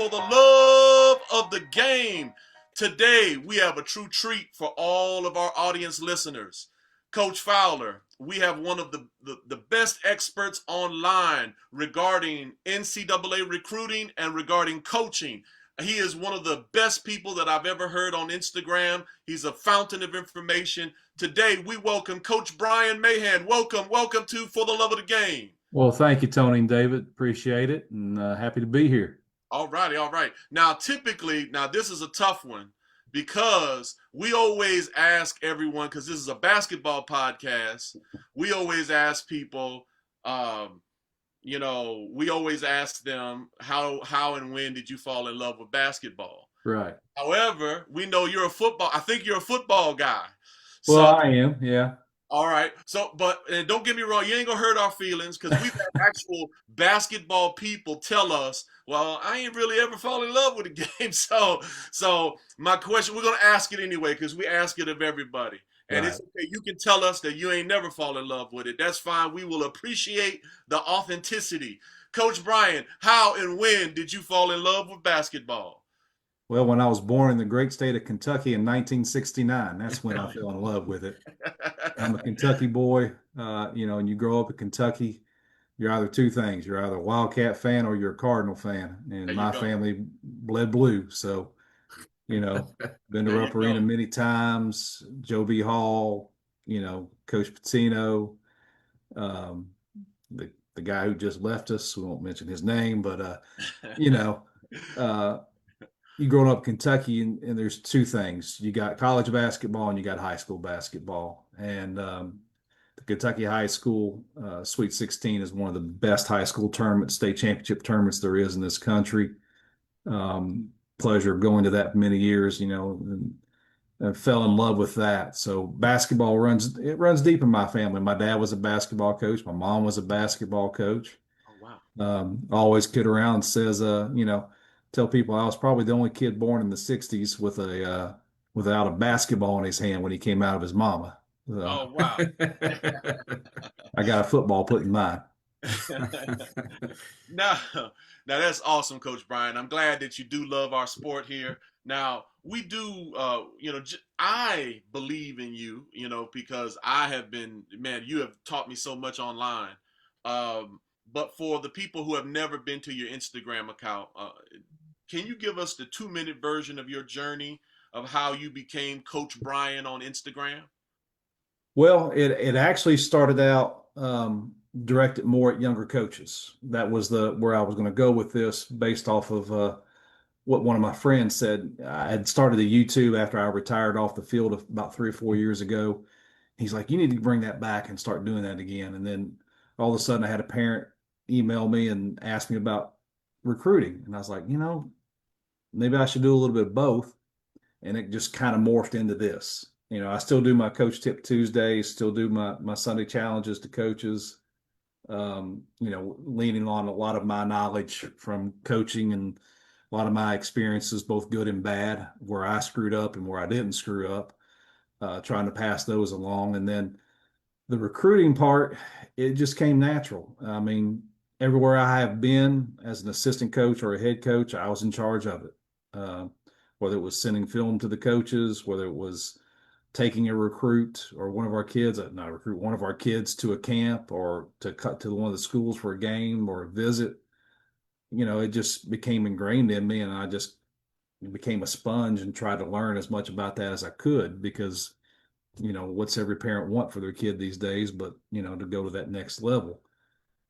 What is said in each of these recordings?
For the love of the game. Today, we have a true treat for all of our audience listeners. Coach Fowler, we have one of the best experts online regarding NCAA recruiting and regarding coaching. He is one of the best people that I've ever heard on Instagram. He's a fountain of information. Today, we welcome Coach Brian Mahan. Welcome to For the Love of the Game. Well, thank you, Tony and David. Appreciate it, and happy to be here. All righty. Now, this is a tough one because we always ask everyone, because this is a basketball podcast, we always ask people, we always ask them, how and when did you fall in love with basketball? Right. However, we know I think you're a football guy. Well, I am, yeah. All right. So, and don't get me wrong, you ain't gonna hurt our feelings, because we've had actual basketball people tell us, well, I ain't really ever fall in love with a game. So my question, we're gonna ask it anyway, because we ask it of everybody. And It's okay. You can tell us that you ain't never fall in love with it. That's fine. We will appreciate the authenticity. Coach Brian, how and when did you fall in love with basketball? Well, when I was born in the great state of Kentucky in 1969, that's when I fell in love with it. I'm a Kentucky boy, and you grow up in Kentucky, you're either two things. You're either a Wildcat fan or you're a Cardinal fan. And my family bled blue. So, been to Rupp Arena many times, Joe B. Hall, Coach Patino, the guy who just left us, we won't mention his name, but, you growing up in Kentucky, and there's two things. You got college basketball and you got high school basketball. And the Kentucky High School Sweet 16 is one of the best high school tournaments, state championship tournaments there is in this country. Pleasure of going to that for many years, and fell in love with that. So basketball runs deep in my family. My dad was a basketball coach. My mom was a basketball coach. Oh, wow. Always kid around and says, tell people I was probably the only kid born in the 60s without a basketball in his hand when he came out of his mama. So, oh, wow. I got a football put in mine. Now that's awesome, Coach Brian. I'm glad that you do love our sport here. Now, we do, I believe in you, because you have taught me so much online. But for the people who have never been to your Instagram account, can you give us the 2-minute version of your journey of how you became Coach Brian on Instagram? Well, it actually started out directed more at younger coaches. That was where I was going to go with this, based off of what one of my friends said. I had started a YouTube after I retired off the field about 3 or 4 years ago. He's like, you need to bring that back and start doing that again. And then all of a sudden I had a parent email me and ask me about recruiting. And I was like, maybe I should do a little bit of both. And it just kind of morphed into this. I still do my Coach Tip Tuesdays, still do my Sunday challenges to coaches, leaning on a lot of my knowledge from coaching and a lot of my experiences, both good and bad, where I screwed up and where I didn't screw up, trying to pass those along. And then the recruiting part, it just came natural. I mean, everywhere I have been as an assistant coach or a head coach, I was in charge of it. Whether it was sending film to the coaches, whether it was taking a recruit or one of our kids to a camp or to cut to one of the schools for a game or a visit, it just became ingrained in me, and I just became a sponge and tried to learn as much about that as I could, because, what's every parent want for their kid these days, but, to go to that next level.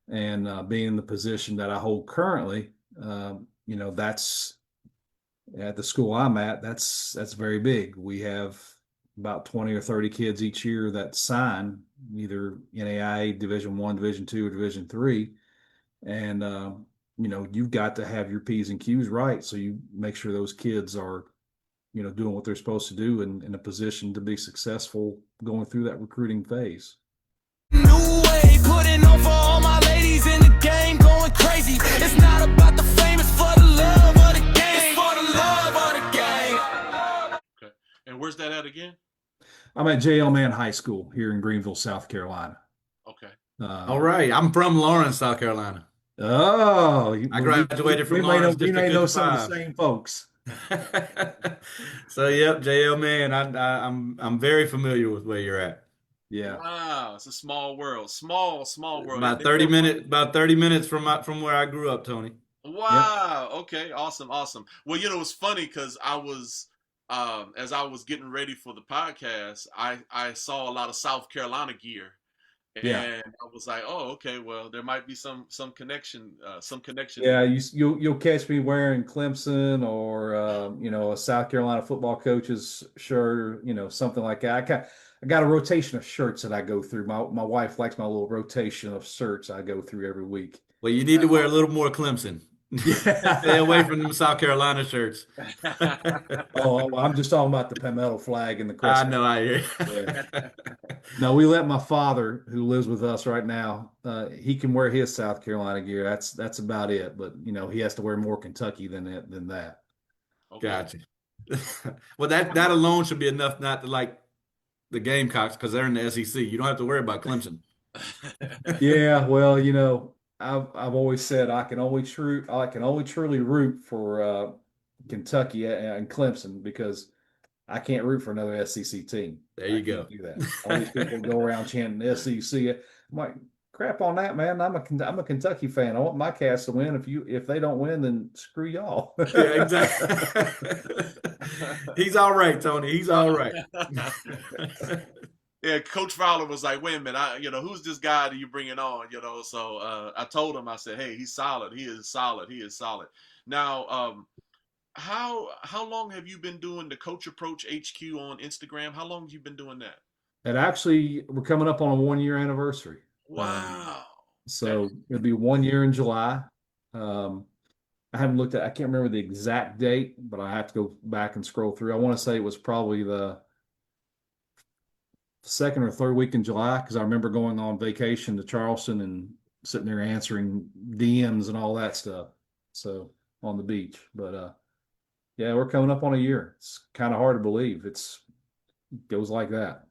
And being in the position that I hold currently, that's at the school I'm at, that's very big. We have about 20 or 30 kids each year that sign either NAIA Division I, Division II, or Division III. And, you've got to have your P's and Q's right. So you make sure those kids are, doing what they're supposed to do and in a position to be successful going through that recruiting phase. New way, putting on for all my ladies in the game, going crazy. It's not about the fame, it's for the love of the game. It's for the love of the game. Okay. And where's that at again? I'm at J.L. Mann High School here in Greenville, South Carolina. Okay. All right. I'm from Lawrence, South Carolina. Oh, I graduated from we Lawrence we District may know some of the 55. same folks. So yep, JL man, I'm very familiar with where you're at. Yeah. Wow, it's a small world. Small world. And About then 30 you're minutes, about 30 minutes from where I grew up, Tony. Yep. wow. Okay. Awesome. Well, it's funny because I was, as I was getting ready for the podcast, I saw a lot of South Carolina gear, Yeah. and I was like, oh, okay. Well, there might be some connection, Yeah, there. you'll catch me wearing Clemson or a South Carolina football coach's shirt, or, something like that. I got a rotation of shirts that I go through. My wife likes my little rotation of shirts I go through every week. Well, you need to wear a little more Clemson. Stay away from them South Carolina shirts. Oh, I'm just talking about the palmetto flag and the I crescent. know, I hear. Yeah. No, we let my father, who lives with us right now, he can wear his South Carolina gear. That's about it. But he has to wear more Kentucky than that. Okay. Gotcha. Well, that alone should be enough not to like the Gamecocks because they're in the SEC. You don't have to worry about Clemson. Yeah, well, I've always said I can only truly root for Kentucky and Clemson because I can't root for another SEC team. There you I go. can't do that. All these people go around chanting SEC. I'm like, crap on that, man. I'm a Kentucky fan. I want my Cats to win. If they don't win, then screw y'all. Yeah, exactly. He's all right, Tony. He's all right. Yeah, Coach Fowler was like, "Wait a minute, who's this guy that you bringing on?" So I told him, I said, "Hey, he's solid. He is solid. He is solid." Now, how long have you been doing the Coach Approach HQ on Instagram? How long have you been doing that? And actually, we're coming up on a 1-year anniversary. Wow. So it'll be 1 year in July. I can't remember the exact date, but I have to go back and scroll through. I want to say it was probably the second or third week in July because I remember going on vacation to Charleston and sitting there answering DMs and all that stuff. So on the beach, but yeah, we're coming up on a year. It's kind of hard to believe. It goes like that.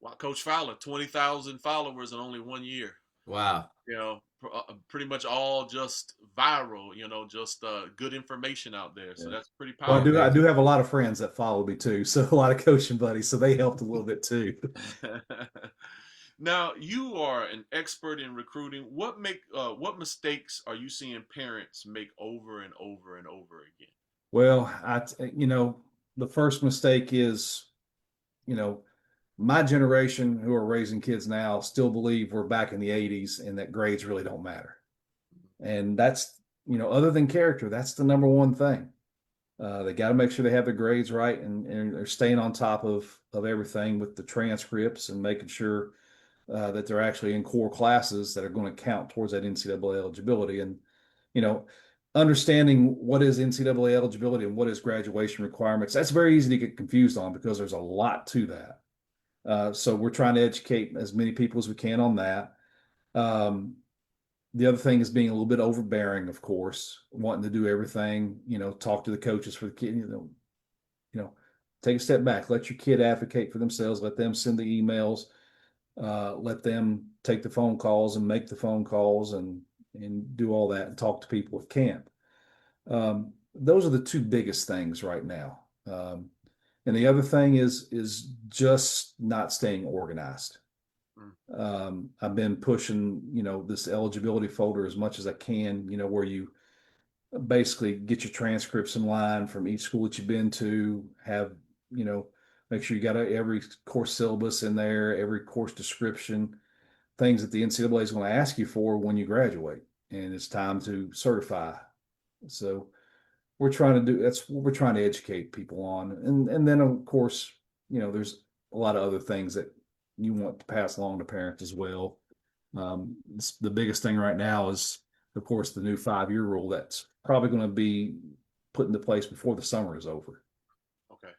Wow, Coach Fowler, 20,000 followers in only 1 year. Wow. Pretty much all just viral. Just good information out there. So that's pretty powerful. Well, I do have a lot of friends that follow me too, so a lot of coaching buddies, so they helped a little bit too. Now, you are an expert in recruiting. What mistakes are you seeing parents make over and over and over again? Well, the first mistake is, my generation who are raising kids now still believe we're back in the 80s and that grades really don't matter. And that's, other than character, that's the number one thing. They got to make sure they have their grades right and they're staying on top of everything with the transcripts and making sure that they're actually in core classes that are going to count towards that NCAA eligibility. And, understanding what is NCAA eligibility and what is graduation requirements, that's very easy to get confused on because there's a lot to that. So we're trying to educate as many people as we can on that. The other thing is being a little bit overbearing, of course, wanting to do everything, talk to the coaches for the kid, take a step back, let your kid advocate for themselves, let them send the emails, let them take the phone calls and make the phone calls and do all that and talk to people at camp. Those are the two biggest things right now. And the other thing is just not staying organized. I've been pushing, this eligibility folder as much as I can, where you basically get your transcripts in line from each school that you've been to, have, make sure you got every course syllabus in there, every course description, things that the NCAA is going to ask you for when you graduate and it's time to certify. So that's what we're trying to educate people on. And then of course, there's a lot of other things that you want to pass along to parents as well. The biggest thing right now is, of course, the new 5-year rule that's probably going to be put into place before the summer is over. Okay.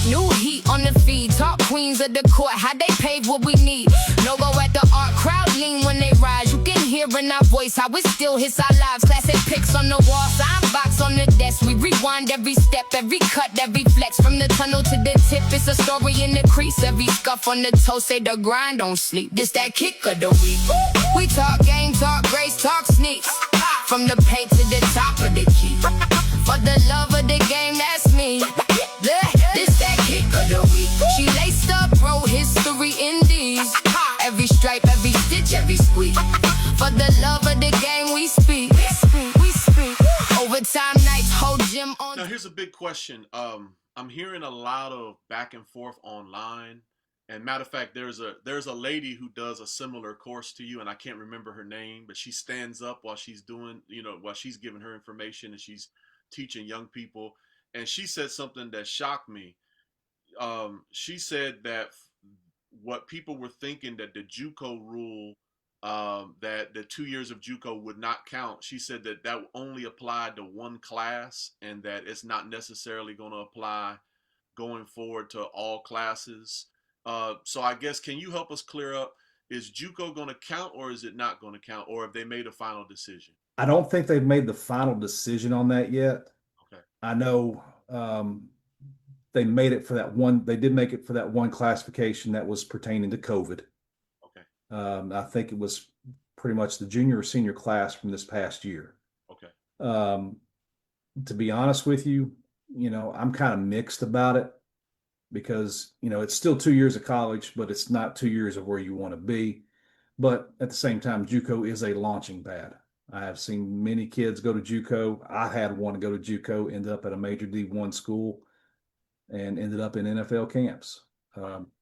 New heat on the feed, top queens of the court, how they pave what we need. Logo at the art, crowd lean when they rise. You can hear in our voice how it still hits our lives. Classic pics on the wall, sign box on the desk. We rewind every step, every cut, every flex. From the tunnel to the tip, it's a story in the crease. Every scuff on the toe, say the grind don't sleep. This that kick of the week. We talk game, talk grace, talk sneaks. From the paint to the top of the key. For the love of the game, that's me. This that kick of the week. She laced up, wrote history in these. Every stripe, every stitch, every squeak. For the love of the game, we speak. We speak. Overtime nights, whole gym on. Now here's a big question. I'm hearing a lot of back and forth online. And matter of fact, there's a lady who does a similar course to you, and I can't remember her name, but she stands up while she's doing, while she's giving her information and she's teaching young people. And she said something that shocked me. She said that what people were thinking, that the JUCO rule, that the 2 years of JUCO would not count. She said that only applied to one class, and that it's not necessarily going to apply going forward to all classes. So I guess, can you help us clear up, is JUCO going to count or is it not going to count, or have they made a final decision? I don't think they've made the final decision on that yet. Okay. I know they made it for that one. They did make it for that one classification that was pertaining to COVID. Okay. I think it was pretty much the junior or senior class from this past year. Okay. To be honest with you, I'm kind of mixed about it, because, it's still 2 years of college, but it's not 2 years of where you want to be. But at the same time, JUCO is a launching pad. I have seen many kids go to JUCO. I had one to go to JUCO, ended up at a major D1 school, and ended up in NFL camps.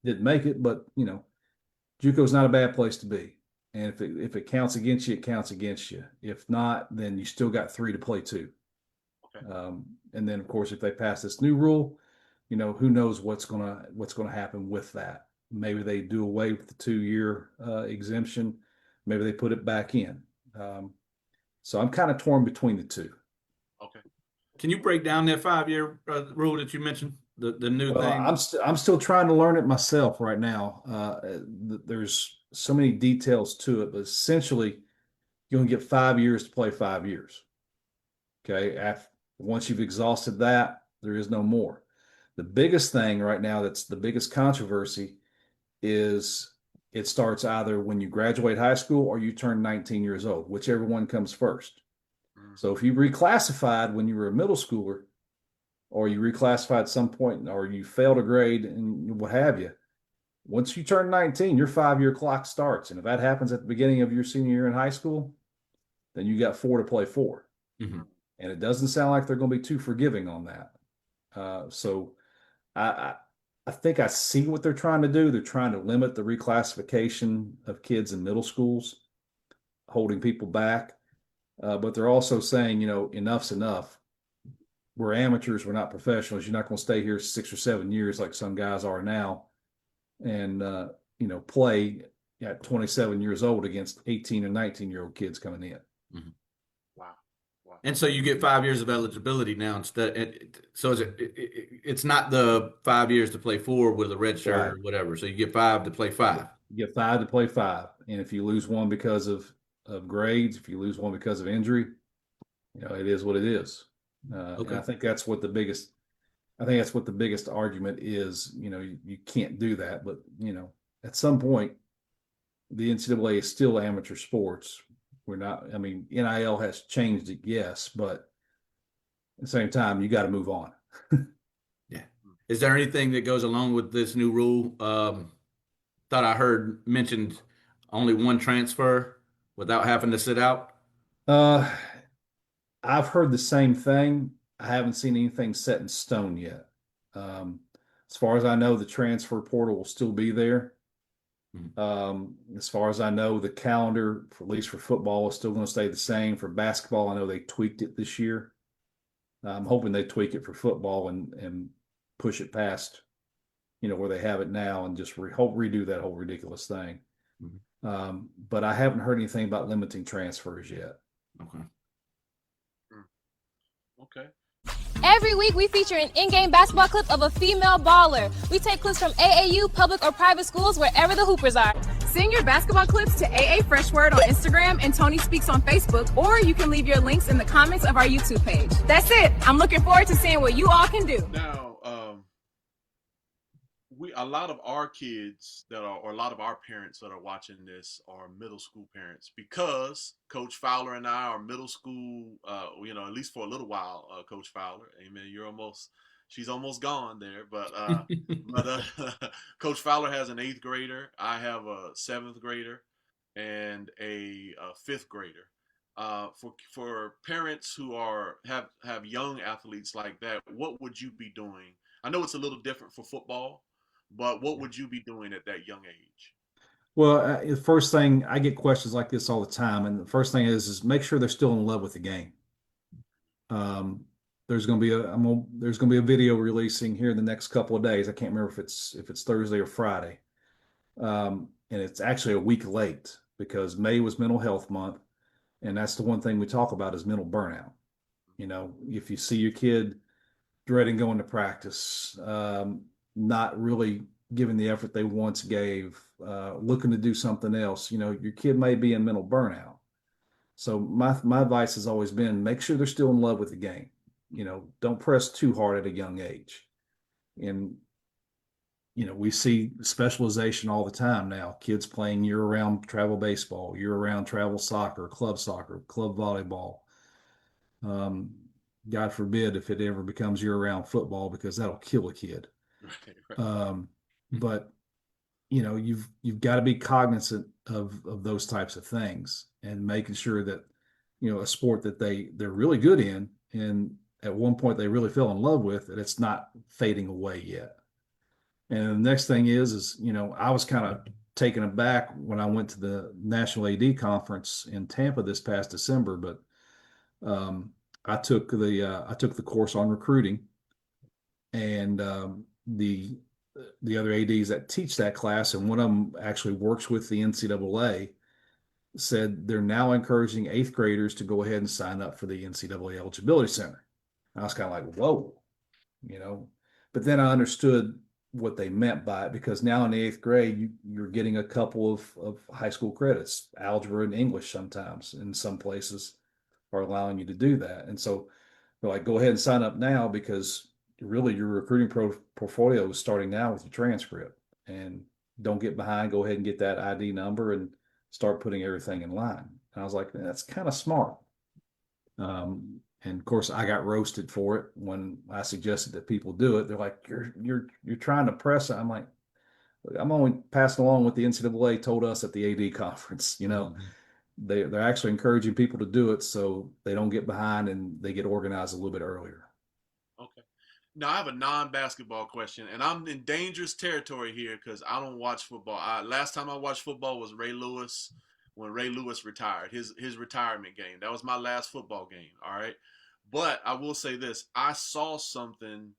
Didn't make it, but, JUCO is not a bad place to be. And if it counts against you, it counts against you. If not, then you still got 3 to play 2. Okay. And then, of course, if they pass this new rule, who knows what's gonna happen with that. Maybe they do away with the 2-year exemption. Maybe they put it back in. So I'm kind of torn between the two. Okay. Can you break down that 5-year rule that you mentioned? The new thing? I'm still trying to learn it myself right now. There's so many details to it, but essentially you're going to get 5 years to play 5 years. Okay. Once you've exhausted that, there is no more. The biggest thing right now, that's the biggest controversy, is it starts either when you graduate high school or you turn 19 years old, whichever one comes first. So if you reclassified when you were a middle schooler, or you reclassified at some point, or you failed a grade and what have you, once you turn 19, your 5-year clock starts. And if that happens at the beginning of your senior year in high school, then you got 4 to play 4. Mm-hmm. And it doesn't sound like they're going to be too forgiving on that. So I think I see what they're trying to do. They're trying to limit the reclassification of kids in middle schools, holding people back. But they're also saying, enough's enough. We're amateurs. We're not professionals. You're not going to stay here 6 or 7 years like some guys are now and, play at 27 years old against 18 or 19-year-old kids coming in. Mm-hmm. Wow. And so you get 5 years of eligibility now instead. So it's not the 5 years to play 4 with a red shirt or whatever. So you get 5 to play 5. You get 5 to play 5. And if you lose one because of grades, if you lose one because of injury, it is what it is. Okay. I think that's what the biggest argument is. You can't do that, but at some point, the NCAA is still amateur sports. We're not. I mean, NIL has changed it, yes, but at the same time, you got to move on. Yeah. Is there anything that goes along with this new rule? Thought I heard mentioned only one transfer without having to sit out. I've heard the same thing. I haven't seen anything set in stone yet. As far as I know, the transfer portal will still be there. As far as I know, the calendar, at least for football, is still going to stay the same. For basketball, I know they tweaked it this year. I'm hoping they tweak it for football and push it past, where they have it now, and just redo that whole ridiculous thing. Mm-hmm. But I haven't heard anything about limiting transfers yet. Okay. Okay. Every week, we feature an in-game basketball clip of a female baller. We take clips from AAU, public, or private schools, wherever the hoopers are. Send your basketball clips to AA Fresh Word on Instagram and Tony Speaks on Facebook, or you can leave your links in the comments of our YouTube page. That's it. I'm looking forward to seeing what you all can do. Now, a lot of our kids that are, or a lot of our parents that are watching this are middle school parents, because Coach Fowler and I are middle school, at least for a little while. Coach Fowler, amen. She's almost gone there, but Coach Fowler has an 8th grader. I have a 7th grader and a 5th grader. For parents who have young athletes like that, what would you be doing? I know it's a little different for football, but what would you be doing at that young age? Well, the first thing, I get questions like this all the time, and the first thing is make sure they're still in love with the game. Um, there's going to be a video releasing here in the next couple of days. I can't remember if it's Thursday or Friday, and it's actually a week late because May was Mental Health Month, and that's the one thing we talk about is mental burnout. If you see your kid dreading going to practice, not really giving the effort they once gave, looking to do something else, your kid may be in mental burnout. So my advice has always been make sure they're still in love with the game. Don't press too hard at a young age. And, we see specialization all the time now, kids playing year-round travel baseball, year-round travel soccer, club volleyball. God forbid if it ever becomes year-round football, because that'll kill a kid. Right. But you've got to be cognizant of those types of things and making sure that a sport that they're really good in, and at one point they really fell in love with, that it's not fading away yet. And the next thing is I was kind of taken aback when I went to the National AD conference in Tampa this past December, but I took the course on recruiting, and the other ADs that teach that class, and one of them actually works with the NCAA, said they're now encouraging 8th graders to go ahead and sign up for the NCAA Eligibility Center. I was kind of like, whoa, but then I understood what they meant by it, because now in the 8th grade, you're getting a couple of high school credits, algebra and English sometimes, in some places are allowing you to do that. And so they're like, go ahead and sign up now, because really your recruiting portfolio is starting now with your transcript, and don't get behind. Go ahead and get that ID number and start putting everything in line. And I was like, that's kind of smart. And of course I got roasted for it when I suggested that people do it. They're like, you're trying to press it. I'm like, I'm only passing along what the NCAA told us at the AD conference. They're actually encouraging people to do it so they don't get behind and they get organized a little bit earlier. Okay. Now I have a non-basketball question, and I'm in dangerous territory here because I don't watch football. Last time I watched football was Ray Lewis, when Ray Lewis retired, his retirement game. That was my last football game. All right. But I will say this, I saw something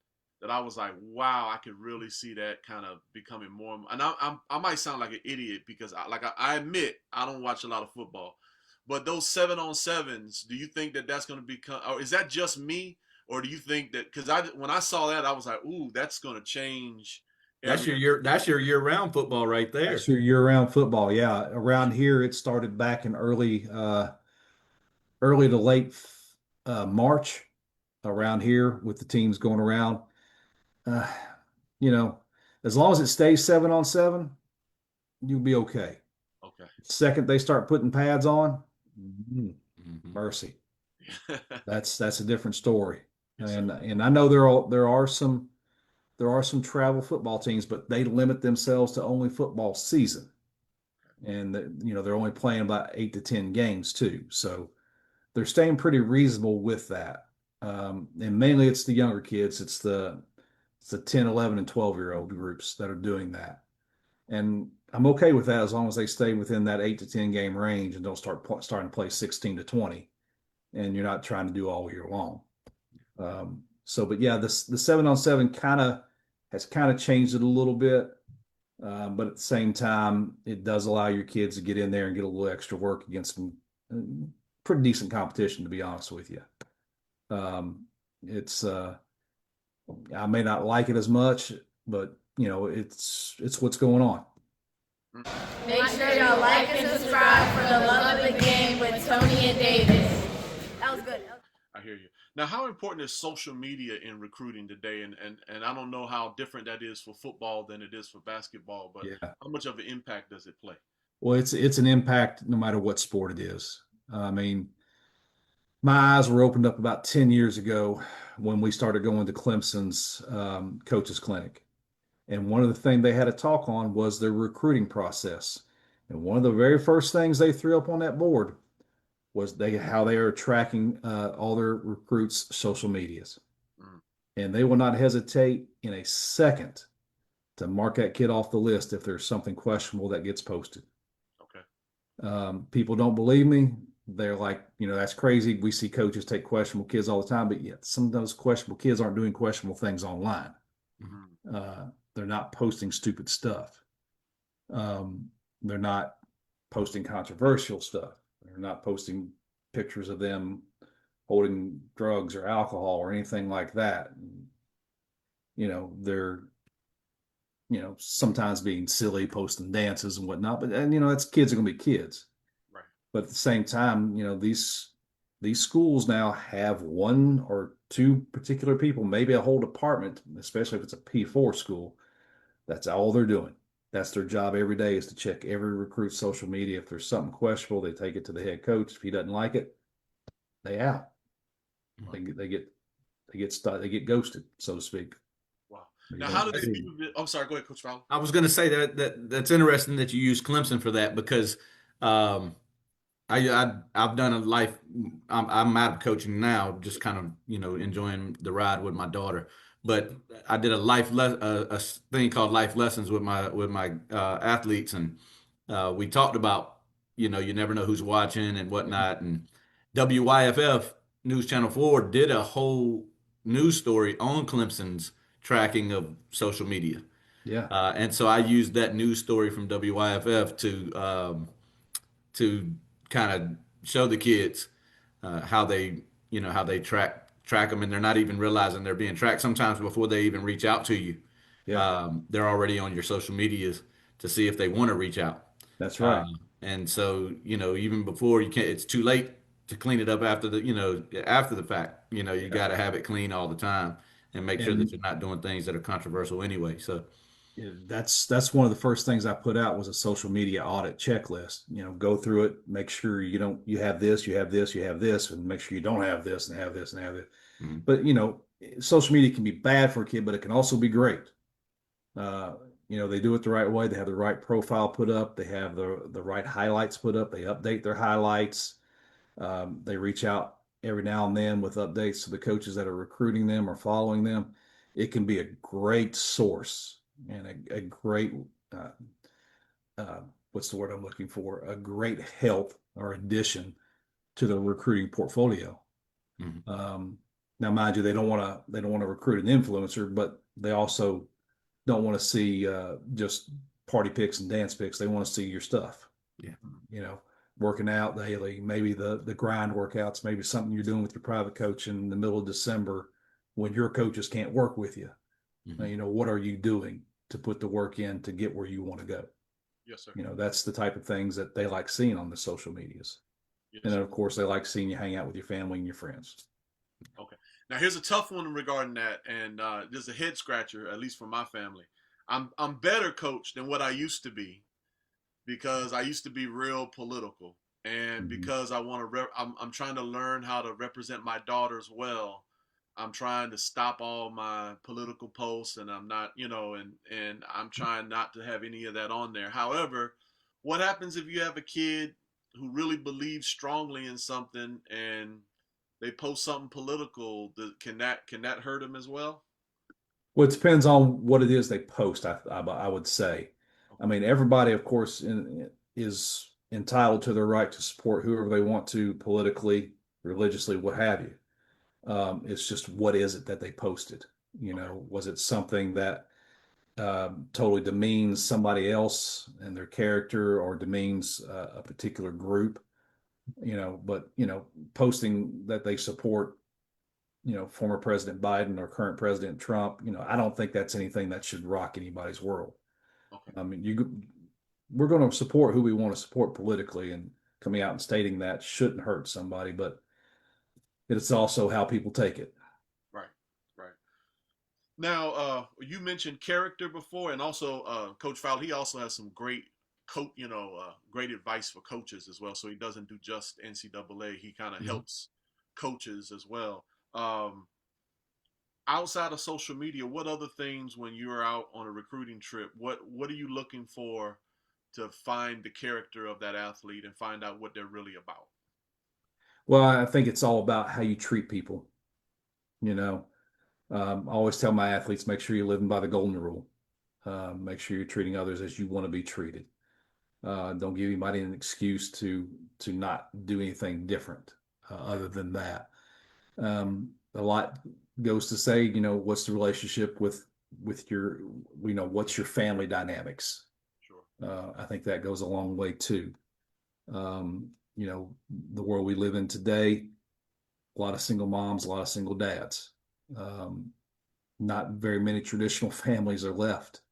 that I was like, wow, I could really see that kind of becoming more. And I might sound like an idiot because I admit I don't watch a lot of football, but those 7-on-7s, do you think that that's going to become, or is that just me? Or do you think that, because when I saw that, I was like, ooh, that's going to change. That's your year-round football right there. That's your year-round football. Yeah. Around here, it started back in early to late March around here, with the teams going around. As long as it stays 7-on-7, you'll be okay. Okay. Second they start putting pads on, mercy. That's a different story. Yes, and I know there are some travel football teams, but they limit themselves to only football season, and they're only playing about 8 to 10 games too. So they're staying pretty reasonable with that. And mainly it's the younger kids. It's the 10, 11, and 12-year-old groups that are doing that. And I'm okay with that as long as they stay within that 8 to 10 game range and don't starting to play 16 to 20, and you're not trying to do all year long. But yeah, the 7-on-7 has changed it a little bit. But at the same time, it does allow your kids to get in there and get a little extra work against some pretty decent competition, to be honest with you. I may not like it as much, but it's what's going on. Make sure y'all like and subscribe for the love of the game with Tony and Davis. That was good. I hear you. Now, how important is social media in recruiting today? And I don't know how different that is for football than it is for basketball, but Yeah. how much of an impact does it play? Well, it's an impact no matter what sport it is. I mean, my eyes were opened up about 10 years ago when we started going to Clemson's coaches clinic. And one of the things they had to talk on was their recruiting process. And one of the very first things they threw up on that board was how they are tracking all their recruits' social medias. Mm. And they will not hesitate in a second to mark that kid off the list if there's something questionable that gets posted. Okay. People don't believe me. They're like, that's crazy. We see coaches take questionable kids all the time, but yet some of those questionable kids aren't doing questionable things online. Mm-hmm. They're not posting stupid stuff. They're not posting controversial stuff. They're not posting pictures of them holding drugs or alcohol or anything like that. They're sometimes being silly, posting dances and whatnot. But that's kids are going to be kids. Right. But at the same time, these schools now have one or two particular people, maybe a whole department, especially if it's a P4 school. That's all they're doing. That's their job every day, is to check every recruit's social media. If there's something questionable, they take it to the head coach. If he doesn't like it, they out. Right. They get ghosted, so to speak. Wow. Now, how do they view it? I'm sorry. Go ahead, Coach Fowler. I was going to say that's interesting that you use Clemson for that, because I've done a life. I'm out of coaching now, just kind of enjoying the ride with my daughter. But I did a thing called life lessons with my athletes, and we talked about you never know who's watching and whatnot. And WYFF News Channel 4 did a whole news story on Clemson's tracking of social media. Yeah. And so I used that news story from WYFF to kind of show the kids how they track them, and they're not even realizing they're being tracked sometimes before they even reach out to you. Yeah. They're already on your social medias to see if they want to reach out. That's right. And so even before you can't, it's too late to clean it up after the fact. You got to have it clean all the time and make sure that you're not doing things that are controversial anyway. So. Yeah, that's one of the first things I put out was a social media audit checklist. Go through it, make sure you have this, you have this, you have this, and make sure you don't have this and have this and have it. Mm-hmm. But social media can be bad for a kid, but it can also be great. They do it the right way. They have the right profile put up. They have the right highlights put up. They update their highlights. They reach out every now and then with updates to the coaches that are recruiting them or following them. It can be a great source and a great what's the word I'm looking for? A great help or addition to the recruiting portfolio. Mm-hmm. Now, mind you, they don't want to recruit an influencer, but they also don't want to see just party pics and dance pics. They want to see your stuff. Yeah. Working out daily, maybe the grind workouts, maybe something you're doing with your private coach in the middle of December when your coaches can't work with you. Mm-hmm. What are you doing to put the work in to get where you want to go? Yes, sir. That's the type of things that they like seeing on the social medias. Yes, and then, of course, they like seeing you hang out with your family and your friends. Okay. Now, here's a tough one regarding that, and there's a head scratcher, at least for my family. I'm better, Coach, than what I used to be, because I used to be real political, and because I want to, I'm trying to learn how to represent my daughters well. I'm trying to stop all my political posts, and I'm not, and I'm trying not to have any of that on there. However, what happens if you have a kid who really believes strongly in something and they post something political? Can that hurt them as well? Well, it depends on what it is they post, I would say. I mean, everybody, of course, is entitled to their right to support whoever they want to politically, religiously, what have you. It's just, what is it that they posted? Was it something that totally demeans somebody else and their character, or demeans a particular group? But posting that they support former President Biden or current President Trump, I don't think that's anything that should rock anybody's world. Okay. I mean, we're going to support who we want to support politically, and coming out and stating that shouldn't hurt somebody. But It's also how people take it. Right, right. Now, you mentioned character before, and also Coach Fowler. He also has some great great advice for coaches as well. So he doesn't do just NCAA. He kind of helps coaches as well. Outside of social media, what other things when you're out on a recruiting trip? What are you looking for to find the character of that athlete and find out what they're really about? Well, I think it's all about how you treat people. I always tell my athletes, make sure you're living by the golden rule. Make sure you're treating others as you want to be treated. Don't give anybody an excuse to not do anything different other than that. A lot goes to say, what's the relationship with your, what's your family dynamics? Sure. I think that goes a long way too. The world we live in today, a lot of single moms, a lot of single dads. Not very many traditional families are left,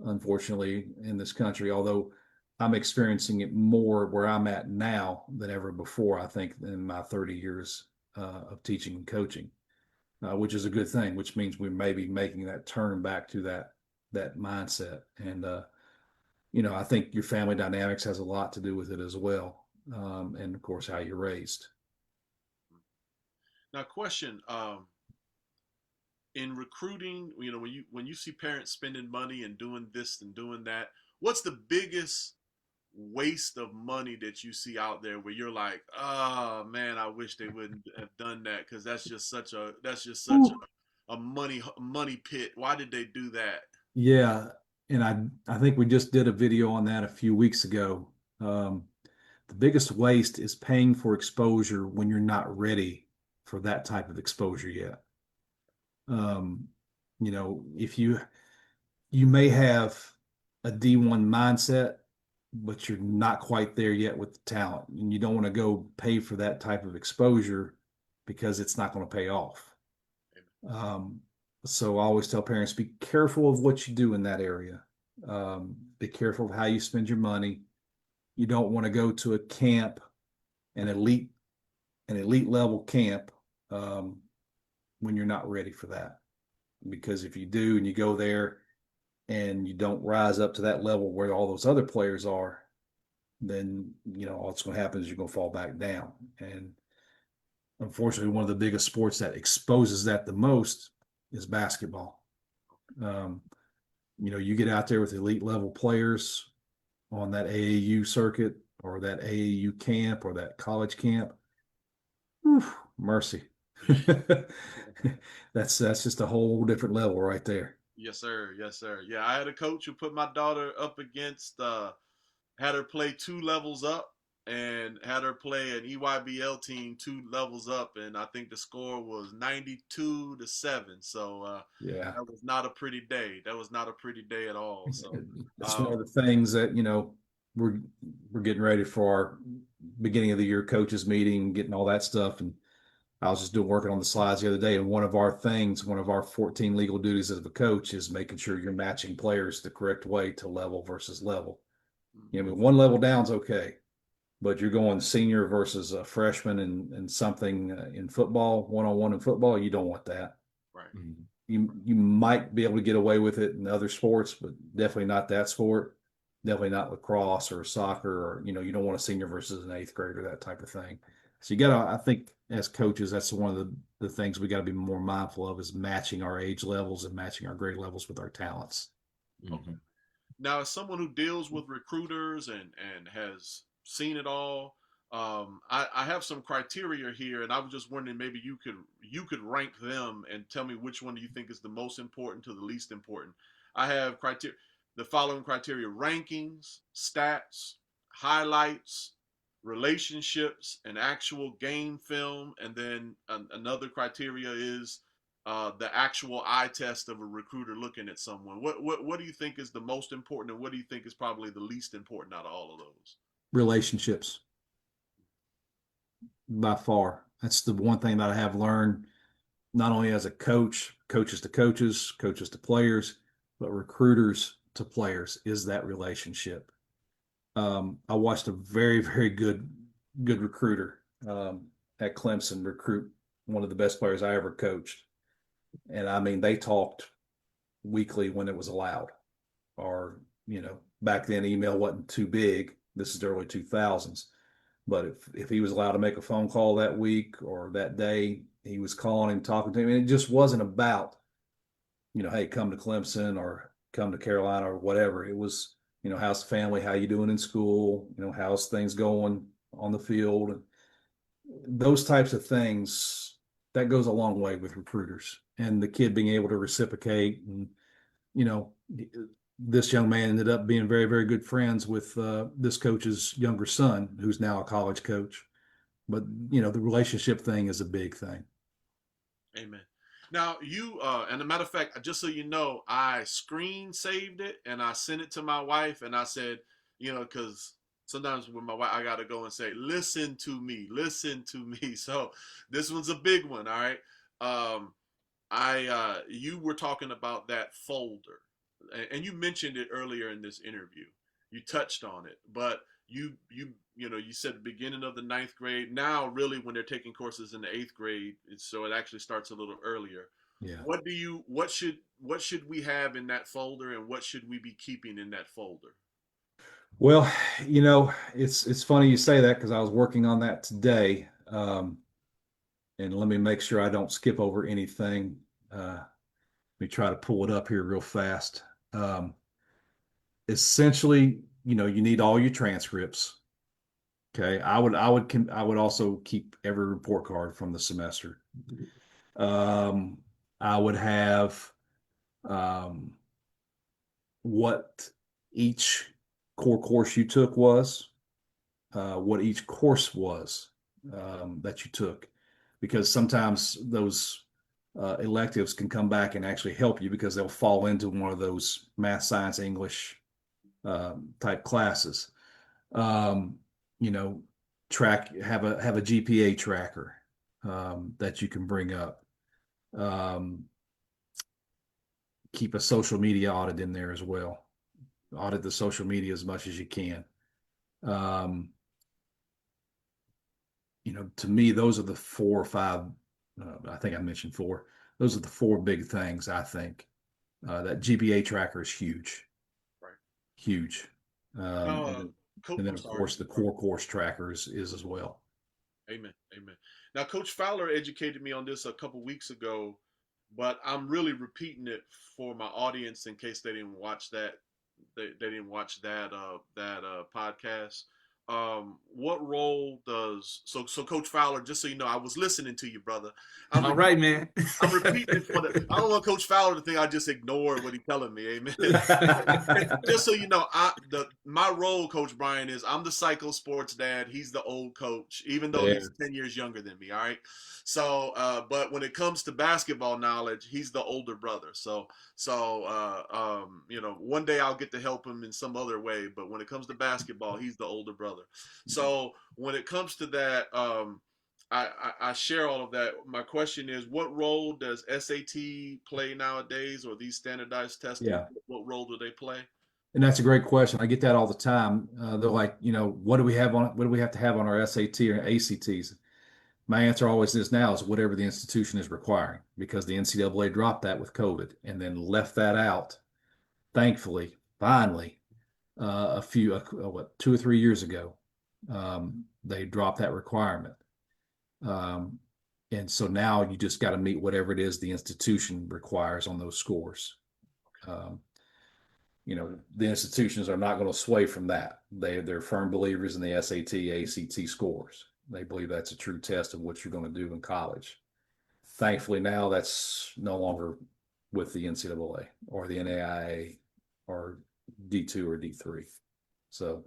unfortunately, in this country, although I'm experiencing it more where I'm at now than ever before, I think, in my 30 years of teaching and coaching, which is a good thing, which means we may be making that turn back to that mindset. And, I think your family dynamics has a lot to do with it as well. And of course, how you're raised. Now, question, in recruiting, when you see parents spending money and doing this and doing that, what's the biggest waste of money that you see out there where you're like, oh man, I wish they wouldn't have done that because that's just such a money pit. Why did they do that? Yeah, and I think we just did a video on that a few weeks ago. The biggest waste is paying for exposure when you're not ready for that type of exposure yet. If you may have a D1 mindset, but you're not quite there yet with the talent, and you don't want to go pay for that type of exposure because it's not going to pay off. So I always tell parents, be careful of what you do in that area. Be careful of how you spend your money. You don't want to go to a camp, an elite level camp, when you're not ready for that. Because if you do and you go there and you don't rise up to that level where all those other players are, then all that's going to happen is you're going to fall back down. And unfortunately, one of the biggest sports that exposes that the most is basketball. You get out there with elite level players on that AAU circuit or that AAU camp or that college camp. Whew, mercy. That's just a whole different level right there. Yes, sir. Yes, sir. Yeah, I had a coach who put my daughter up against, had her play 2 levels up and had her play an EYBL team 2 levels up, and I think the score was 92-7. So yeah, that was not a pretty day. That was not a pretty day at all. So it's one of the things that we're getting ready for our beginning of the year coaches meeting, getting all that stuff, and I was just working on the slides the other day, and one of our 14 legal duties as a coach is making sure you're matching players the correct way to level versus level. One level down's okay, but you're going senior versus a freshman and something in football, one-on-one in football, you don't want that. Right. You might be able to get away with it in other sports, but definitely not that sport. Definitely not lacrosse or soccer, or you don't want a senior versus an 8th grader, that type of thing. So I think as coaches, that's one of the things we got to be more mindful of, is matching our age levels and matching our grade levels with our talents. Okay. Now, as someone who deals with recruiters and has seen it all, I have some criteria here, and I was just wondering, maybe you could rank them and tell me which one do you think is the most important to the least important. I have the following criteria: rankings, stats, highlights, relationships, and actual game film, and then another criteria is the actual eye test of a recruiter looking at someone. What do you think is the most important, and what do you think is probably the least important out of all of those? Relationships, by far. That's the one thing that I have learned, not only as a coach, coaches to coaches, coaches to players, but recruiters to players, is that relationship. I watched a very, very good recruiter at Clemson recruit one of the best players I ever coached. And I mean, they talked weekly when it was allowed, or, back then email wasn't too big. This is the early 2000s. But if he was allowed to make a phone call that week or that day, he was calling him, talking to him. And it just wasn't about, hey, come to Clemson or come to Carolina or whatever. It was, how's the family? How you doing in school? How's things going on the field? And those types of things, that goes a long way with recruiters. And the kid being able to reciprocate. And, you know, this young man ended up being very, very good friends with this coach's younger son, who's now a college coach. But, the relationship thing is a big thing. Amen. Now you, and a matter of fact, just so you know, I screen saved it and I sent it to my wife, and I said, because sometimes with my wife, I got to go and say, listen to me. So this one's a big one. All right. You were talking about that folder, and you mentioned it earlier in this interview. You touched on it, but you said the beginning of the ninth grade. Now, really, when they're taking courses in the eighth grade, so it actually starts a little earlier. Yeah. What should we have in that folder, and what should we be keeping in that folder? Well, it's funny you say that, because I was working on that today. And let me make sure I don't skip over anything. Let me try to pull it up here real fast. Essentially, you need all your transcripts. Okay. I would also keep every report card from the semester. I would have, what each core course you took was, what each course was, that you took, because sometimes those electives can come back and actually help you, because they'll fall into one of those math, science, English type classes. Have a GPA tracker that you can bring up. Keep a social media audit in there as well. Audit the social media as much as you can. To me, those are the 4 or 5. I think I mentioned 4. Those are the 4 big things. I think that GPA tracker is huge, Right? Huge. And then, of course, the core course tracker is as well. Amen. Now, Coach Fowler educated me on this a couple weeks ago, but I'm really repeating it for my audience in case they didn't watch that. They didn't watch that podcast. What role does so Coach Fowler? Just so you know, I was listening to you, brother. All right, man. I'm repeating it I don't want Coach Fowler to think I just ignored what he's telling me. Amen. Just so you know, my role, Coach Brian, is I'm the psycho sports dad. He's the old coach, even though he's 10 years younger than me. All right. So, but when it comes to basketball knowledge, he's the older brother. So, one day I'll get to help him in some other way. But when it comes to basketball, he's the older brother. So when it comes to that, I share all of that. My question is, what role does SAT play nowadays, or these standardized testing? Yeah. What role do they play? And that's a great question. I get that all the time. They're like, what do we have to have on our SAT or ACTs? My answer always is now is whatever the institution is requiring, because the NCAA dropped that with COVID and then left that out. Thankfully, finally, 2 or 3 years ago, they dropped that requirement. And so now you just got to meet whatever it is the institution requires on those scores. The institutions are not going to sway from that. They're firm believers in the SAT, ACT scores. They believe that's a true test of what you're going to do in college. Thankfully, now that's no longer with the NCAA or the NAIA or D2 or D3. So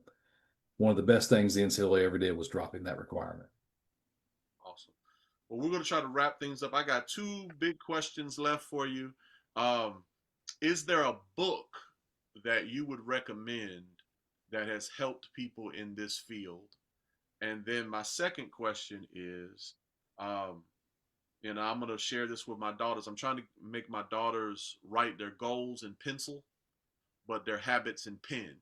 one of the best things the NCAA ever did was dropping that requirement. Awesome. Well, we're going to try to wrap things up. I got 2 big questions left for you. Is there a book that you would recommend that has helped people in this field? And then my second question is, I'm going to share this with my daughters. I'm trying to make my daughters write their goals in pencil, but their habits in pen,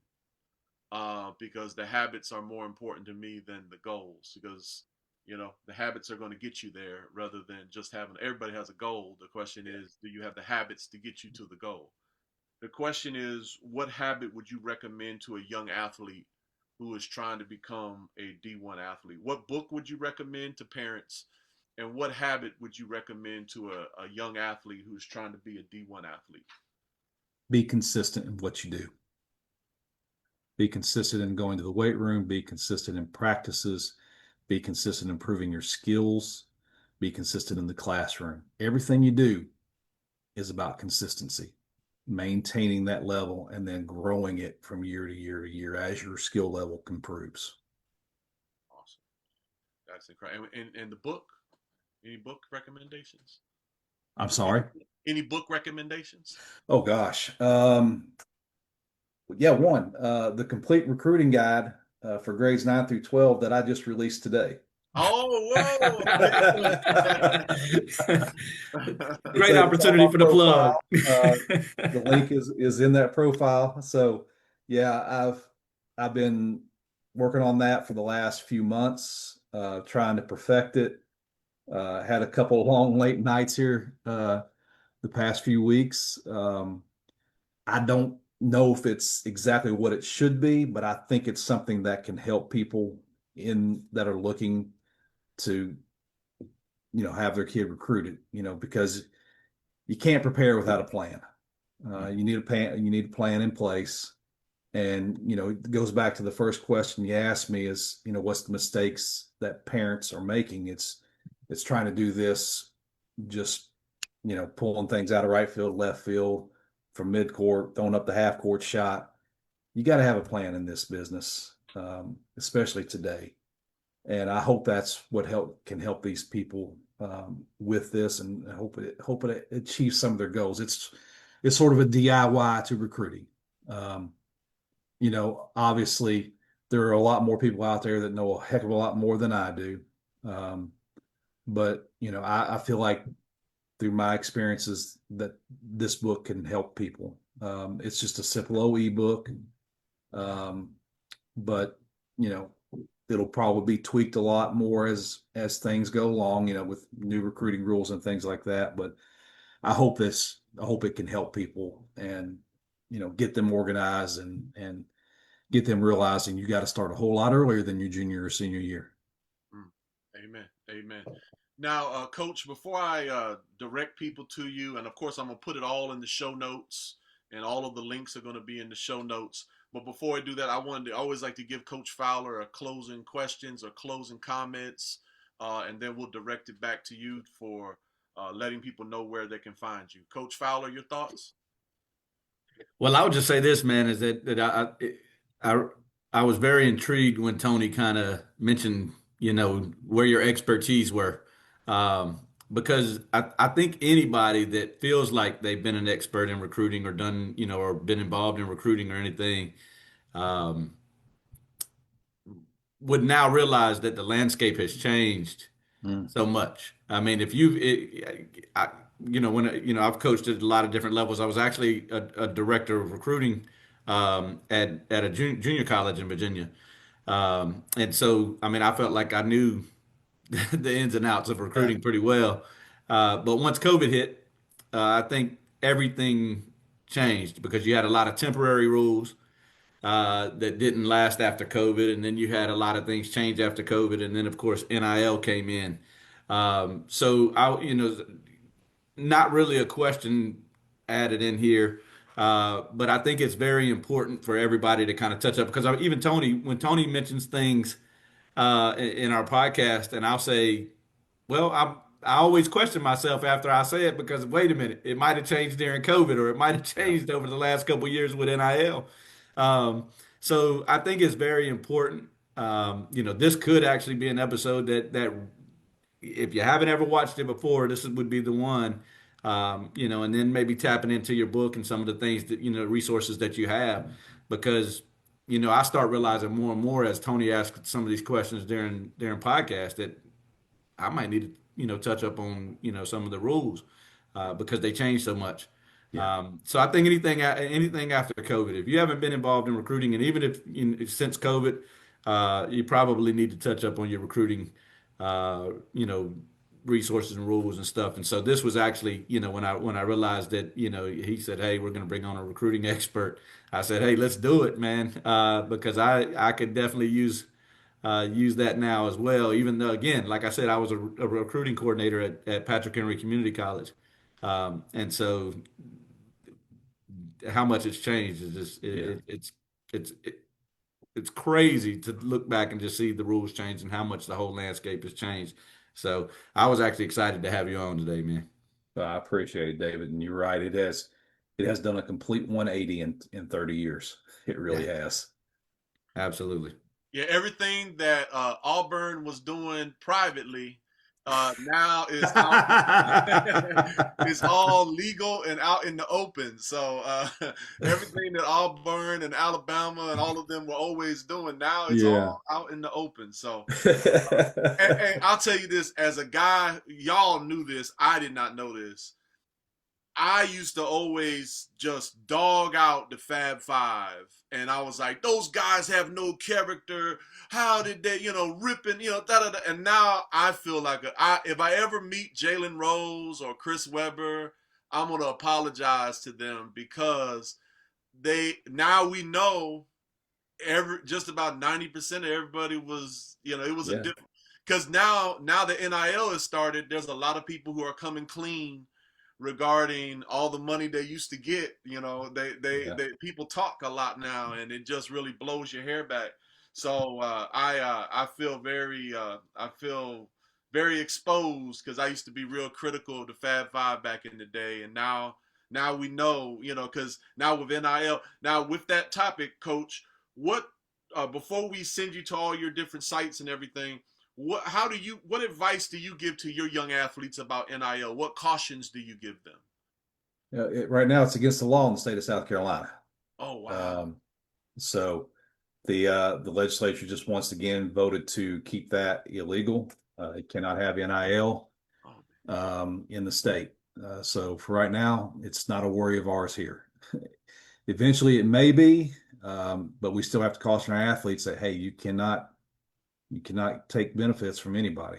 because the habits are more important to me than the goals. Because The habits are going to get you there rather than just having, everybody has a goal. The question is, do you have the habits to get you to the goal? The question is, what habit would you recommend to a young athlete who is trying to become a D1 athlete? What book would you recommend to parents? And what habit would you recommend to a young athlete who's trying to be a D1 athlete? Be consistent in what you do. Be consistent in going to the weight room. Be consistent in practices. Be consistent in improving your skills. Be consistent in the classroom. Everything you do is about consistency, maintaining that level and then growing it from year to year to year as your skill level improves. Awesome. That's incredible. And the book, any book recommendations? I'm sorry? Any book recommendations? Oh, gosh. Yeah, one, the complete recruiting guide for grades 9 through 12 that I just released today. Oh, whoa. Great opportunity for the plug. The link is in that profile. So yeah, I've been working on that for the last few months, trying to perfect it. Had a couple of long late nights here the past few weeks. I don't know if it's exactly what it should be, but I think it's something that can help people that are looking to, have their kid recruited, because you can't prepare without a plan. You need a plan in place. And, it goes back to the first question you asked me is, what's the mistakes that parents are making? It's trying to do this, just, pulling things out of right field, left field, from midcourt, throwing up the half court shot. You got to have a plan in this business, especially today. And I hope that's what can help these people with this, and I hope it achieves some of their goals. It's sort of a DIY to recruiting. Obviously there are a lot more people out there that know a heck of a lot more than I do. But I feel like through my experiences that this book can help people. It's just a simple OE book. But it'll probably be tweaked a lot more as things go along, with new recruiting rules and things like that. But I hope it can help people and, get them organized and get them realizing you got to start a whole lot earlier than your junior or senior year. Amen. Amen. Now, Coach, before I direct people to you, and of course I'm going to put it all in the show notes, and all of the links are going to be in the show notes. But before I do that, I always like to give Coach Fowler a closing questions or closing comments, and then we'll direct it back to you for letting people know where they can find you. Coach Fowler, your thoughts? Well, I would just say this, man, is that I was very intrigued when Tony kind of mentioned, where your expertise were. Because I think anybody that feels like they've been an expert in recruiting or done, or been involved in recruiting or anything, would now realize that the landscape has changed so much. I mean, I've coached at a lot of different levels. I was actually a director of recruiting at a junior college in Virginia. And so, I mean, I felt like I knew the ins and outs of recruiting pretty well. But once COVID hit, I think everything changed because you had a lot of temporary rules that didn't last after COVID, and then you had a lot of things change after COVID, and then of course NIL came in. So not really a question added in here, but I think it's very important for everybody to kind of touch up because even when Tony mentions things in our podcast, and I'll say, well, I always question myself after I say it because wait a minute, it might have changed during COVID or it might have changed over the last couple of years with NIL. So I think it's very important. This could actually be an episode that if you haven't ever watched it before, this would be the one. And then maybe tapping into your book and some of the things that, resources that you have, because, I start realizing more and more as Tony asked some of these questions during podcast that I might need to, touch up on, some of the rules, because they change so much. Yeah. So I think anything after COVID, if you haven't been involved in recruiting, and even if since COVID, you probably need to touch up on your recruiting you know, resources and rules and stuff. And so this was actually, you know, when I realized that, you know, he said, "Hey, we're going to bring on a recruiting expert." I said, "Hey, let's do it, man," because I could definitely use that now as well. Even though, again, like I said, I was a recruiting coordinator at Patrick Henry Community College, and so how much it's changed is just it's it's crazy to look back and just see the rules change and how much the whole landscape has changed. So I was actually excited to have you on today, man. I appreciate it, David. And you're right. It has done a complete 180 in 30 years. It really has. Absolutely. Yeah, everything that Auburn was doing privately now is out. Is all legal and out in the open. So everything that Auburn and Alabama and all of them were always doing, now it's Yeah. all out in the open. So and I'll tell you this, as a guy, y'all knew this. I did not know this. I used to always just dog out the Fab Five. And I was like, those guys have no character. How did they, ripping, da da da. And now I feel like if I ever meet Jalen Rose or Chris Webber, I'm going to apologize to them because now we know just about 90% of everybody was, it was a different, because now the NIL has started. There's a lot of people who are coming clean regarding all the money they used to get. They people talk a lot now, and it just really blows your hair back. So I feel very exposed because I used to be real critical of the Fab Five back in the day, and now we know, because now with NIL, now with that topic, Coach, what before we send you to all your different sites and everything, what advice do you give to your young athletes about NIL? What cautions do you give them? Right now, it's against the law in the state of South Carolina. Oh, wow. So the legislature just once again voted to keep that illegal. It cannot have NIL in the state. So for right now, it's not a worry of ours here. Eventually, it may be, but we still have to caution our athletes that, hey, you cannot take benefits from anybody.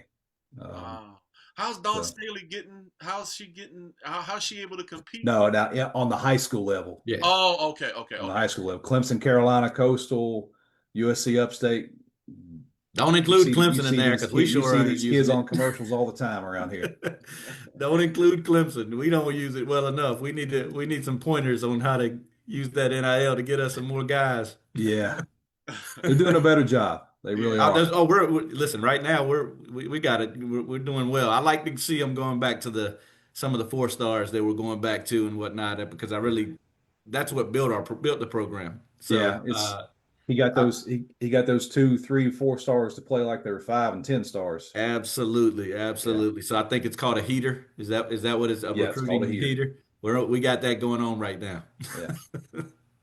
Wow. How's Dawn Staley getting? How's she able to compete? No, now on the high school level. Yeah. Oh, okay. On the high school level, Clemson, Carolina, Coastal, USC Upstate. Don't include Clemson in there because we sure see these kids on commercials all the time around here. Don't include Clemson. We don't use it well enough. We need some pointers on how to use that NIL to get us some more guys. Yeah, they're doing a better job. They really are. We're listen. Right now, we got it. We're doing well. I like to see them going back to some of the 4 stars that we're going back to and whatnot, because that's what built the program. So yeah, he got those 2, 3, 4 stars to play like they were 5 and 10 stars. Absolutely. Yeah. So I think it's called a heater. Is that what it's a recruiting it's heater? We got that going on right now. Yeah.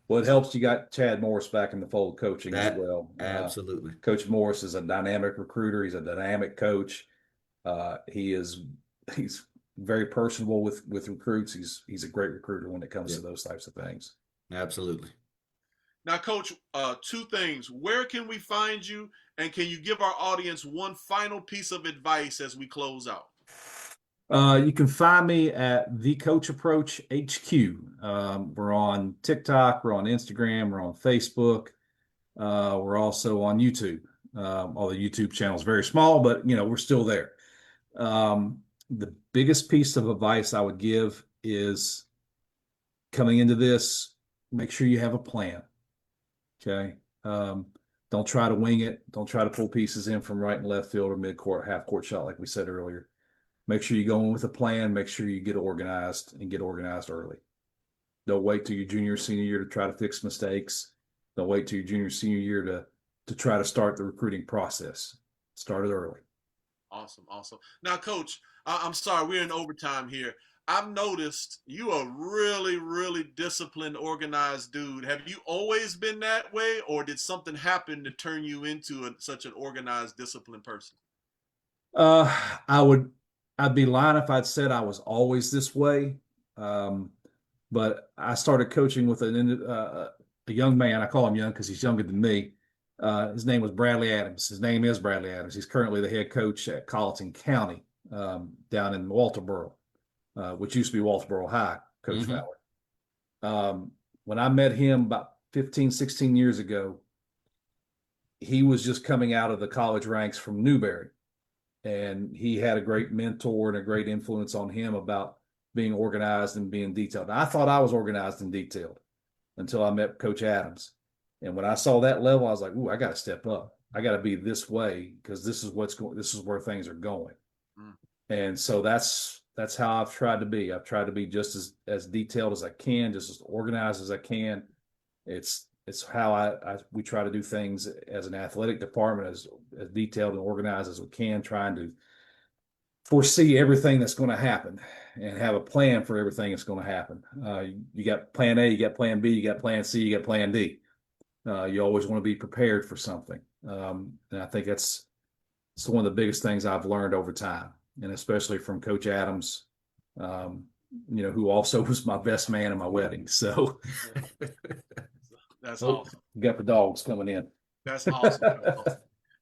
Well, it helps you got Chad Morris back in the fold coaching as well. Absolutely. Coach Morris is a dynamic recruiter. He's a dynamic coach. He's very personable with recruits. He's a great recruiter when it comes to those types of things. Absolutely. Now, Coach, 2 things. Where can we find you? And can you give our audience one final piece of advice as we close out? You can find me at The Coach Approach HQ. We're on TikTok, we're on Instagram, we're on Facebook. We're also on YouTube. All the YouTube channel is very small, but we're still there. The biggest piece of advice I would give is coming into this, make sure you have a plan. Okay. Don't try to wing it. Don't try to pull pieces in from right and left field or mid-court, half-court shot like we said earlier. Make sure you go in with a plan. Make sure you get organized and get organized early. Don't wait till your junior, senior year to try to fix mistakes. Don't wait till your junior, senior year to try to start the recruiting process. Start it early. Awesome. Now, Coach, I'm sorry, we're in overtime here. I've noticed you are really, really disciplined, organized dude. Have you always been that way, or did something happen to turn you into such an organized, disciplined person? I'd be lying if I'd said I was always this way. But I started coaching with a young man. I call him young because he's younger than me. His name was Bradley Adams. His name is Bradley Adams. He's currently the head coach at Colleton County down in Walterboro, which used to be Walterboro High, Coach Fowler. When I met him about 15, 16 years ago, he was just coming out of the college ranks from Newberry. And he had a great mentor and a great influence on him about being organized and being detailed. Now, I thought I was organized and detailed until I met Coach Adams. And when I saw that level, I was like, ooh, I got to step up. I got to be this way because this is what's going, this is where things are going. And so that's how I've tried to be. I've tried to be just as detailed as I can, just as organized as I can. It's how we try to do things as an athletic department, as detailed and organized as we can, trying to foresee everything that's going to happen and have a plan for everything that's going to happen. You got plan A, you got plan B, you got plan C, you got plan D. You always want to be prepared for something. And I think it's one of the biggest things I've learned over time, and especially from Coach Adams, who also was my best man in my wedding. So that's awesome. You got the dogs coming in. That's awesome.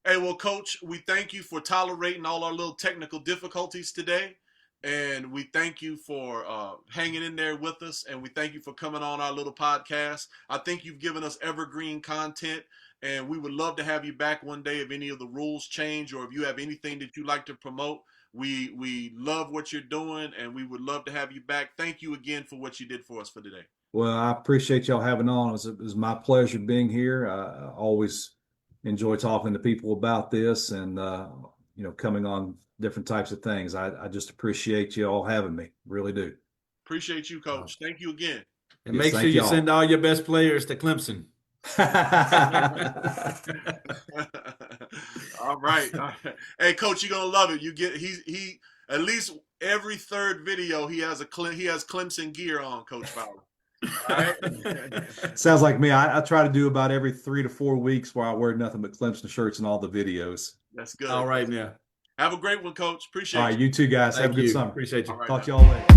Hey, well, Coach, we thank you for tolerating all our little technical difficulties today. And we thank you for hanging in there with us. And we thank you for coming on our little podcast. I think you've given us evergreen content. And we would love to have you back one day if any of the rules change or if you have anything that you'd like to promote. We love what you're doing, and we would love to have you back. Thank you again for what you did for us for today. Well, I appreciate y'all having on. It was my pleasure being here. I always enjoy talking to people about this and, coming on different types of things. I just appreciate you all having me. Really do. Appreciate you, Coach. Thank you again. And make sure you send all your best players to Clemson. All right. Hey, Coach, you're gonna love it. He at least every third video he has Clemson gear on, Coach Fowler. All right. Sounds like me. I try to do about every 3 to 4 weeks where I wear nothing but Clemson shirts in all the videos. That's good. All right, now. Have a great one, Coach. Appreciate it. All right, you too, guys. Have a good summer. Appreciate you. All right, Talk to y'all later.